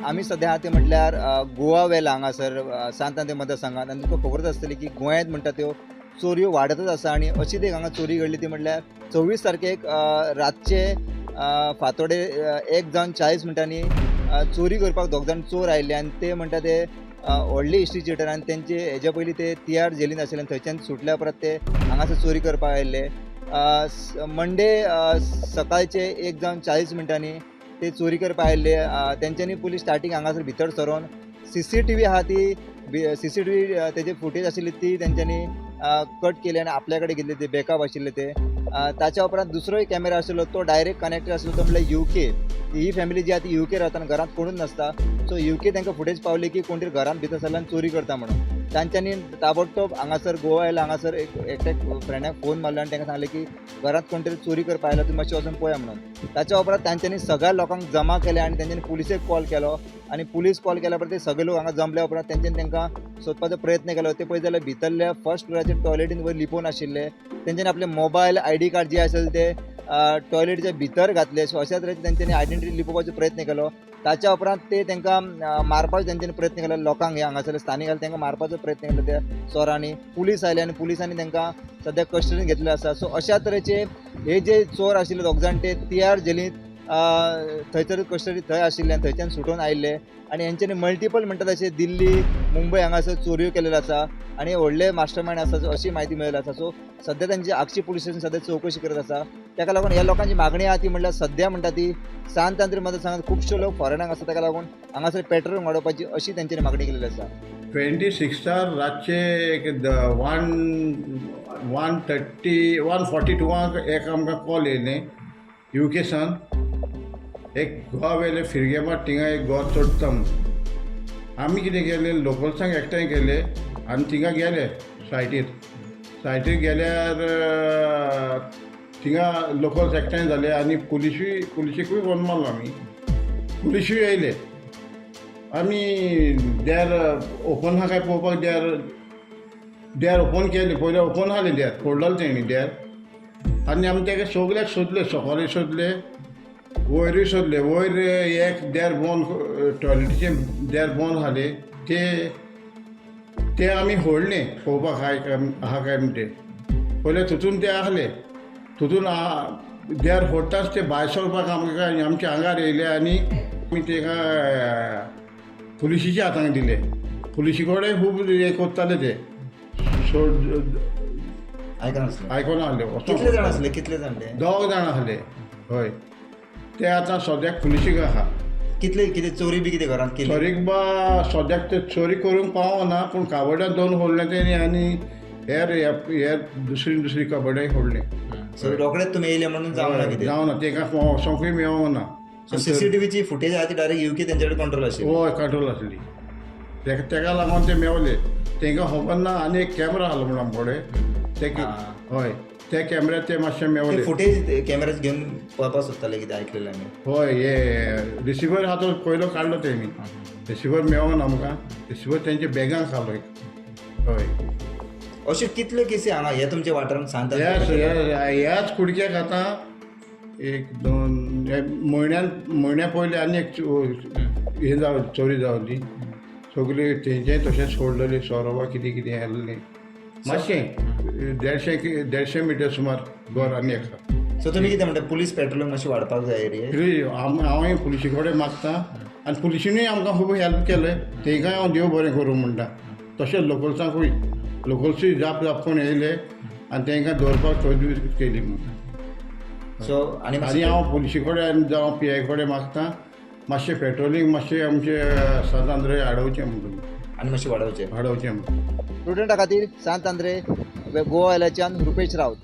आमी सध्या आहा ते म्हटल्यार गोवा वेला हांगासर सांत आंद्रे मतदारसंघात आनी तुमकां खबरच आसतली की गोंयांत म्हणटा त्यो चोरयो वाडतच आसा आनी अशीच एक हांगा चोरी घडली ती म्हटल्यार 24 तारखेक रातचे फांतोडे 1:40 चोरी करपाक दोग जाण चोर आयिल्ले आनी ते म्हणटा ते व्हडली हिस्ट्री चिटर आनी तेंचे हेज्या पयलीं ते तिहार जेलींत आशिल्ले आनी थंयच्यान सुटल्या परत ते हांगासर चोरी करपाक आयिल्ले. मंडे सकाळचे 1:40 ते चोरी करपाक आयिल्ले. तेंच्यांनी पुलीस स्टार्टींग हांगासर भितर सरोन CCTV आहा ती CCTV तेजे फुटेज आशिल्ली ती तेंच्यांनी कट केली आनी आपल्या कडेन घेतले ते बॅकअप आशिल्ले ते. ताच्या उपरांत दुसरोय कॅमेरा आशिल्लो तो डायरेक्ट कनेक्टेड आशिल्लो तो म्हळ्यार UK. ही फॅमिली जी आहा ती UK रावता आनी घरांत कोणूच नासता. सो UK तांकां फुटेज पावली की कोण तरी घरांत भितर सरला आनी चोरी करता म्हणून. तांच्यांनी ताबडतोब हांगासर गोवा आयला हांगासर एकट्या फ्रेंडाक फोन मारलो आनी तांकां सांगलें की घरांत कोण तरी चोरी करपाक आयला तुमी मातशें वचून पळया म्हणून. ताच्या उपरांत तांच्यांनी सगळ्या लोकांक जमा केले आनी तेंच्यांनी पुलिसेक कॉल केलो आनी पुलीस कॉल केल्या उपरांत ते सगळे लोक हांगा जमल्या उपरांत तेंच्यांनी तांकां सोदपाचो प्रयत्न केलो. ते पळयत जाल्यार भितरल्या फर्स्ट फ्लोराचेर टॉयलेटीन वयर लिपोवन आशिल्ले. तेंच्यांनी आपले मोबायल ID कार्ड जे आसले ते टॉयलेटीच्या भितर घातले. सो अशा तरेचे तेंच्यांनी आयडेंटिटी लिपोवपाचो प्रयत्न केलो. ताच्या उपरांत ते तांकां मारपाचो तेंच्यांनी प्रयत्न केलो. लोकांक हे हांगासरले स्थानीक आसले तांकां मारपाचो प्रयत्न केलो त्या चोरांनी. पुलीस आयले आनी पुलिसांनी तांकां सद्या कस्टडीन घेतलेले आसा. सो अशा तरेचे हे जे चोर आशिल्ले दोग जाण ते तिहार जेलींत थंयसर कस्टडी थंय आशिल्ले आनी थंयच्यान सुटून आयिल्ले आनी हेंच्यांनी मल्टिपल म्हणटा तशें दिल्ली मुंबय हांगासर चोरयो केलेल्यो आसा आनी व्हडले मास्टर मायंड आसा अशी म्हायती मेळयली आसा. सो सद्या तांची आगची पुलीस स्टेशन सद्या चवकशी करत आसा. ताका लागून ह्या लोकांची मागणी आहा ती म्हणल्यार सद्या म्हणटा ती सांत आंद्रे मतदारसंघात खुबशे लोक फॉरेनाक आसा ताका लागून हांगासर पेट्रोल वाडोवपाची अशी तेंच्यांनी मागणी केलेली आसा. 26 रातचे एक 1:42 एक आमकां कॉल येयलें UK सान एक गोवा वेले फिरगे मात थिंगा एक गोवा चोडटा म्हणून. आमी कितें केलें लोकल्सांक एकठांय केले आनी थिंगा गेले सायटीर गेल्यार थिंगा लोकल्स एकठांय जाले आनी पुलिशेकूय फोन मारलो आमी. पुलिसूय येयले. आमी देर ओपन आहा काय पळोवपाक देर ओपन केले. पयलीं ओपन आसले देर फोडलेले तेणी देर आनी आमी तेका सगळ्याक सोदले सकयले सोदले वयरूय सोदले. वयर एक देर बंद टॉयलेटीचे देर बंद आसले ते आमी फोडले पळोवपाक आहा काय म्हणटे. पयले तितून ते आसले तितून देर फोडटाच ते भायर सरपाक आमकां आमच्या आंगार येयले आनी आमी तेका पुलिशेच्या हातांत दिले. पुलिशी कडेन खूब हें कोत्ताले ते आयकोना आसले. कितले जाण ते 2 जाण आसले. हय ते आतां सद्याक पुलिशीक आहा. कितें चोरी बी कितें घरांत केली? चोरीक बा सद्याक ते चोरी करूंक पावना पूण काबड्यान 2 फोडले तेणी आनी हेर दुसरी काबड्याय फोडले. सो रोखडेच तुमी येयले म्हणून जावना कितें? जावना तेका वोसोंकूय मेळोना. CCTVची फुटेज आहा ती डायरेक्ट UK तेंचे कडेन कंट्रोल आशिल्ली. हय कंट्रोल आसली. तेका लागून ते मेवले. तांकां खबर ना आनी एक कॅमेरा आसलो म्हणून आमचे कडेन हय त्या कॅमेऱ्यात ते मातशें मेवले. फुटेज कॅमेराज घेवन पळोवपाक सोदताले कितें आयकलेलें आमी. हय हे रिसिवर आहा तो पयलो काडलो तेमी. रिसिवर मेळोना आमकां. रिसिवर तेंच्या बॅगांक आसलो एक. हय अश्यो कितल्यो केसी हांगा हे तुमच्या वाठारांत सांगता? ह्याच कुडक्याक आतां 1-2 म्हयन्या पयलीं आनी एक हें चोरी जावली. सगळी तेंचेय तशेंच सोडलेली सोरवा कितें आहलें. मातशें 150 मिटर सुमार घर आनी आसा. सो तुमी कितें म्हणटा पुलीस पेट्रोलिंग मातशें वाडपाक जाय एरिया? हांवूय पुलिशे कडेन मागता आनी पुलिशीनूय आमकां खूब हेल्प केलें. तेंकाय हांव देव बरें करूं म्हणटा. तशेंच लोकल्सांकूय लोकल्सूय जाप करून येयले आनी तेंकां दवरपाक तजवीज केली म्हणटा. सो आनी हांव पुलिशे कडेन जावं PI कडेन मागता मातशें पेट्रोलिंग मातशें आमचें सांत आंद्रे हाडोवचें म्हणून आनी मातशें वाडोवचें म्हणून. स्टुडंटा खातीर सांत आंद्रे गोवा वेल्याच्यान रुपेश रावत.